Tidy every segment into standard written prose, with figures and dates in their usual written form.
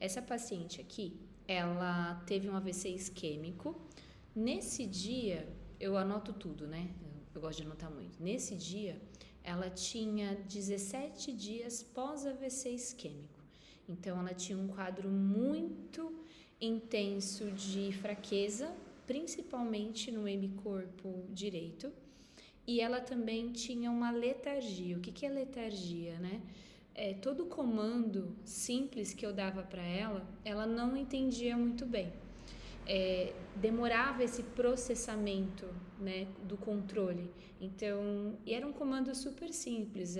Essa paciente aqui, ela teve um AVC isquêmico. Nesse dia, eu anoto tudo, né? Eu gosto de anotar muito. Nesse dia, ela tinha 17 dias pós-AVC isquêmico. Então, ela tinha um quadro muito intenso de fraqueza, principalmente no hemicorpo direito. E ela também tinha uma letargia. O que é letargia, né? Todo comando simples que eu dava para ela, ela não entendia muito bem. Demorava esse processamento, né, do controle. Então, e era um comando super simples,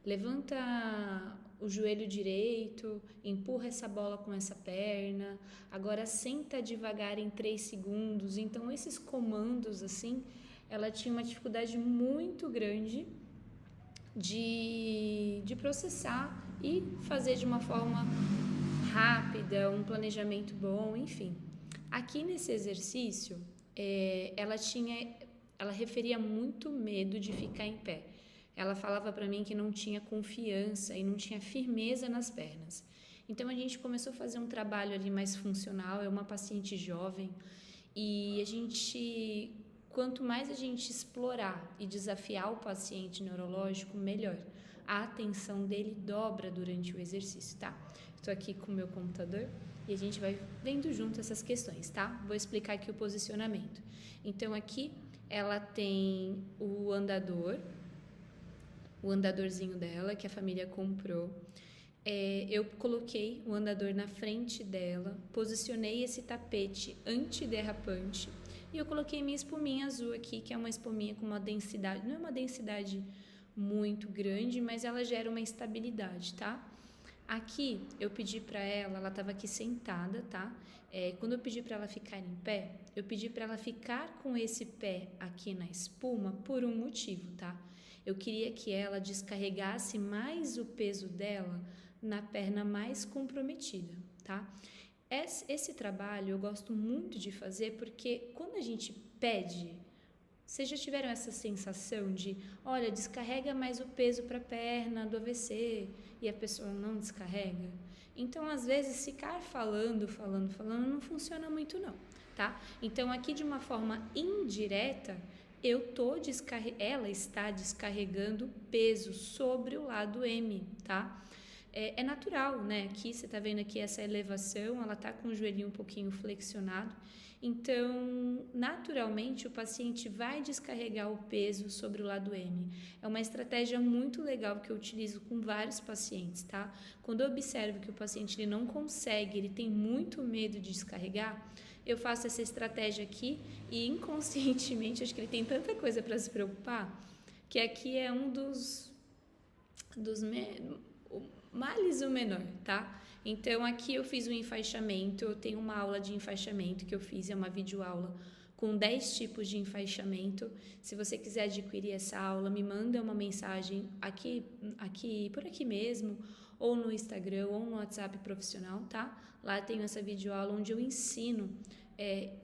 levanta o joelho direito, empurra essa bola com essa perna, agora senta devagar em 3 segundos. Então, esses comandos, assim, ela tinha uma dificuldade muito grande de processar e fazer de uma forma rápida, um planejamento bom, enfim. Aqui nesse exercício, ela referia muito medo de ficar em pé. Ela falava para mim que não tinha confiança e não tinha firmeza nas pernas. Então a gente começou a fazer um trabalho ali mais funcional, é uma paciente jovem, e quanto mais a gente explorar e desafiar o paciente neurológico, melhor. A atenção dele dobra durante o exercício, tá? Estou aqui com o meu computador e a gente vai vendo junto essas questões, tá? Vou explicar aqui o posicionamento. Então aqui ela tem o andadorzinho dela que a família comprou. Eu coloquei o andador na frente dela, posicionei esse tapete antiderrapante e eu coloquei minha espuminha azul aqui, que é uma espuminha com uma densidade, não é uma densidade muito grande, mas ela gera uma estabilidade, tá? Aqui eu pedi para ela estava aqui sentada, tá? Quando eu pedi para ela ficar em pé, eu pedi para ela ficar com esse pé aqui na espuma por um motivo, tá? Eu queria que ela descarregasse mais o peso dela na perna mais comprometida, tá? Esse trabalho eu gosto muito de fazer porque quando a gente pede, vocês já tiveram essa sensação de, olha, descarrega mais o peso para a perna do AVC e a pessoa não descarrega? Então, às vezes, ficar falando não funciona muito não, tá? Então, aqui de uma forma indireta, ela está descarregando peso sobre o lado M, tá? É natural, né? Aqui você tá vendo aqui essa elevação, ela tá com o joelhinho um pouquinho flexionado. Então, naturalmente, o paciente vai descarregar o peso sobre o lado M. É uma estratégia muito legal que eu utilizo com vários pacientes, tá? Quando eu observo que o paciente ele não consegue, ele tem muito medo de descarregar, eu faço essa estratégia aqui e inconscientemente, acho que ele tem tanta coisa para se preocupar, que aqui é um dos males o menor, tá? Então, aqui eu fiz um enfaixamento, eu tenho uma aula de enfaixamento que eu fiz, é uma videoaula com 10 tipos de enfaixamento. Se você quiser adquirir essa aula, me manda uma mensagem por aqui mesmo, ou no Instagram, ou no WhatsApp profissional, tá? Lá tenho essa videoaula onde eu ensino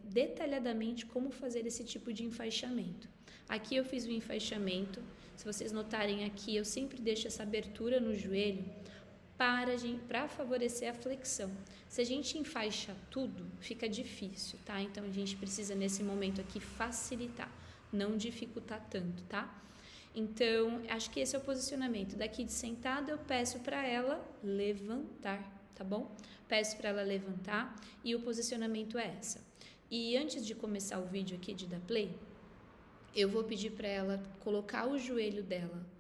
detalhadamente como fazer esse tipo de enfaixamento. Aqui eu fiz o enfaixamento. Se vocês notarem aqui, eu sempre deixo essa abertura no joelho para favorecer a flexão. Se a gente enfaixa tudo, fica difícil, tá? Então, a gente precisa, nesse momento aqui, facilitar, não dificultar tanto, tá? Então, acho que esse é o posicionamento. Daqui de sentada, eu peço para ela levantar, tá bom? Peço para ela levantar e o posicionamento é essa. E antes de começar o vídeo aqui de dar play, eu vou pedir para ela colocar o joelho dela.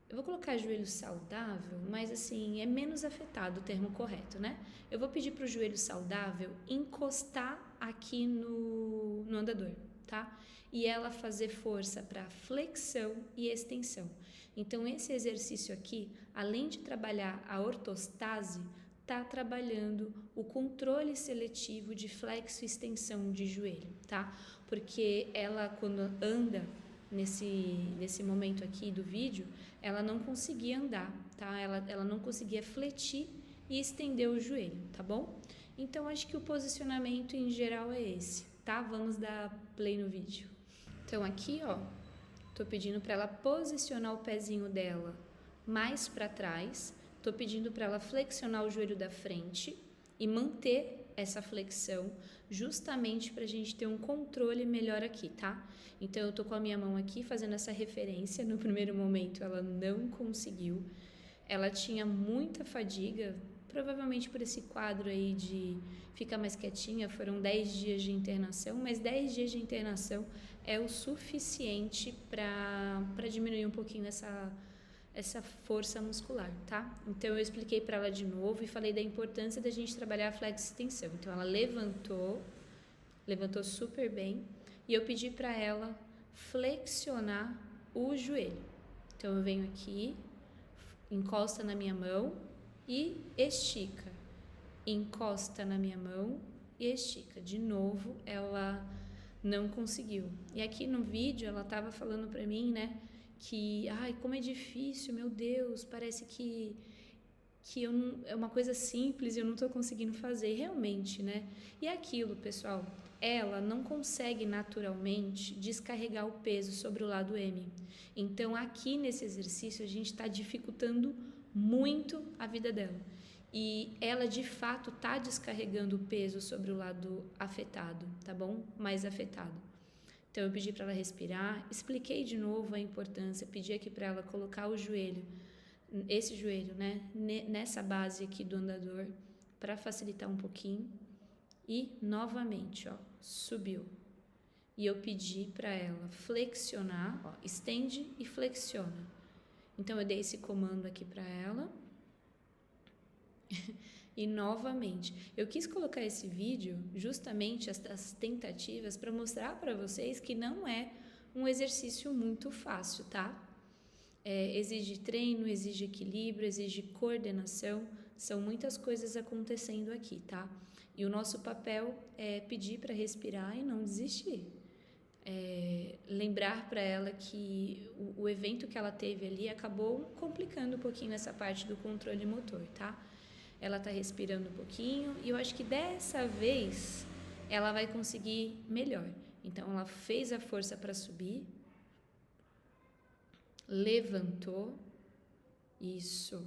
Eu vou colocar joelho saudável, mas assim, é menos afetado o termo correto, né? Eu vou pedir para o joelho saudável encostar aqui no andador, tá? E ela fazer força para flexão e extensão. Então, esse exercício aqui, além de trabalhar a ortostase, tá trabalhando o controle seletivo de flexo e extensão de joelho, tá? Porque ela, quando anda nesse momento aqui do vídeo, ela não conseguia andar, tá? Ela não conseguia fletir e estender o joelho, tá bom? Então, acho que o posicionamento em geral é esse, tá? Vamos dar play no vídeo. Então, aqui, ó, tô pedindo para ela posicionar o pezinho dela mais para trás. tô pedindo para ela flexionar o joelho da frente e manter essa flexão, justamente para a gente ter um controle melhor aqui, tá? Então, eu tô com a minha mão aqui fazendo essa referência. No primeiro momento, ela não conseguiu. Ela tinha muita fadiga, provavelmente por esse quadro aí de ficar mais quietinha. Foram 10 dias de internação, mas 10 dias de internação é o suficiente para diminuir um pouquinho essa força muscular, tá? Então, eu expliquei para ela de novo e falei da importância da gente trabalhar a flexão. Então, ela levantou super bem, e eu pedi para ela flexionar o joelho. Então, eu venho aqui, encosta na minha mão e estica. Encosta na minha mão e estica. De novo, ela não conseguiu. E aqui no vídeo, ela estava falando para mim, né, que, como é difícil, meu Deus, parece que eu não, é uma coisa simples e eu não estou conseguindo fazer, realmente, né? E é aquilo, pessoal, ela não consegue naturalmente descarregar o peso sobre o lado M. Então, aqui nesse exercício, a gente está dificultando muito a vida dela. E ela, de fato, está descarregando o peso sobre o lado afetado, tá bom? Mais afetado. Então, eu pedi para ela respirar, expliquei de novo a importância, pedi aqui para ela colocar o joelho, esse joelho, né, nessa base aqui do andador, para facilitar um pouquinho. E, novamente, ó, subiu. E eu pedi para ela flexionar, ó, estende e flexiona. Então, eu dei esse comando aqui para ela. E novamente, eu quis colocar esse vídeo, justamente as tentativas, para mostrar para vocês que não é um exercício muito fácil, tá? Exige treino, exige equilíbrio, exige coordenação, são muitas coisas acontecendo aqui, tá? E o nosso papel é pedir para respirar e não desistir. Lembrar para ela que o evento que ela teve ali acabou complicando um pouquinho essa parte do controle motor, tá? Ela tá respirando um pouquinho e eu acho que dessa vez ela vai conseguir melhor. Então, ela fez a força para subir, levantou, isso,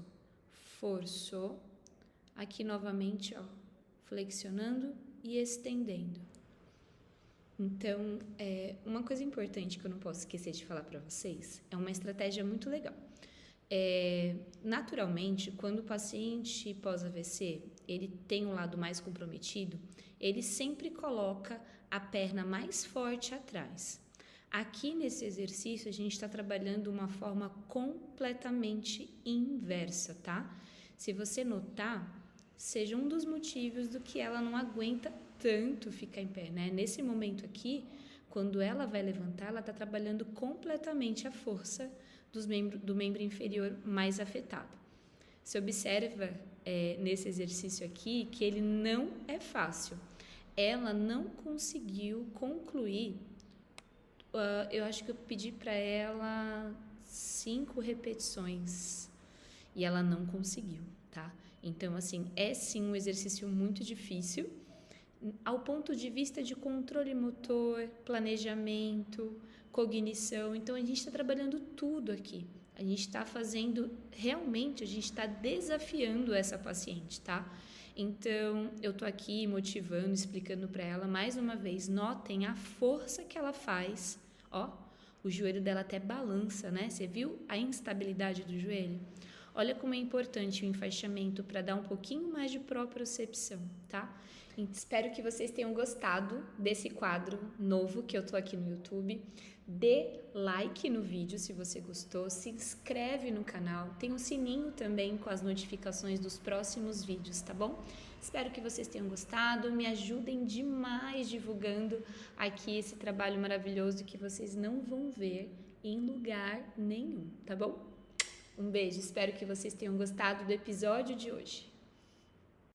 forçou, aqui novamente, ó, flexionando e estendendo. Então, uma coisa importante que eu não posso esquecer de falar para vocês, é uma estratégia muito legal. Naturalmente, quando o paciente pós-AVC, ele tem um lado mais comprometido, ele sempre coloca a perna mais forte atrás. Aqui nesse exercício, a gente está trabalhando uma forma completamente inversa, tá? Se você notar, seja um dos motivos do que ela não aguenta tanto ficar em pé, né? Nesse momento aqui, quando ela vai levantar, ela está trabalhando completamente a força do membro inferior mais afetado. Você observa nesse exercício aqui que ele não é fácil. Ela não conseguiu concluir, eu acho que eu pedi para ela 5 repetições e ela não conseguiu, tá? Então, assim, é sim um exercício muito difícil, ao ponto de vista de controle motor, planejamento, cognição. Então, a gente está trabalhando tudo aqui. A gente está fazendo, realmente, a gente está desafiando essa paciente, tá? Então, eu tô aqui motivando, explicando para ela, mais uma vez, notem a força que ela faz, ó, o joelho dela até balança, né? Você viu a instabilidade do joelho? Olha como é importante o enfaixamento para dar um pouquinho mais de propriocepção, tá? Espero que vocês tenham gostado desse quadro novo que eu tô aqui no YouTube. Dê like no vídeo se você gostou, se inscreve no canal, tem um sininho também com as notificações dos próximos vídeos, tá bom? Espero que vocês tenham gostado, me ajudem demais divulgando aqui esse trabalho maravilhoso que vocês não vão ver em lugar nenhum, tá bom? Um beijo, espero que vocês tenham gostado do episódio de hoje.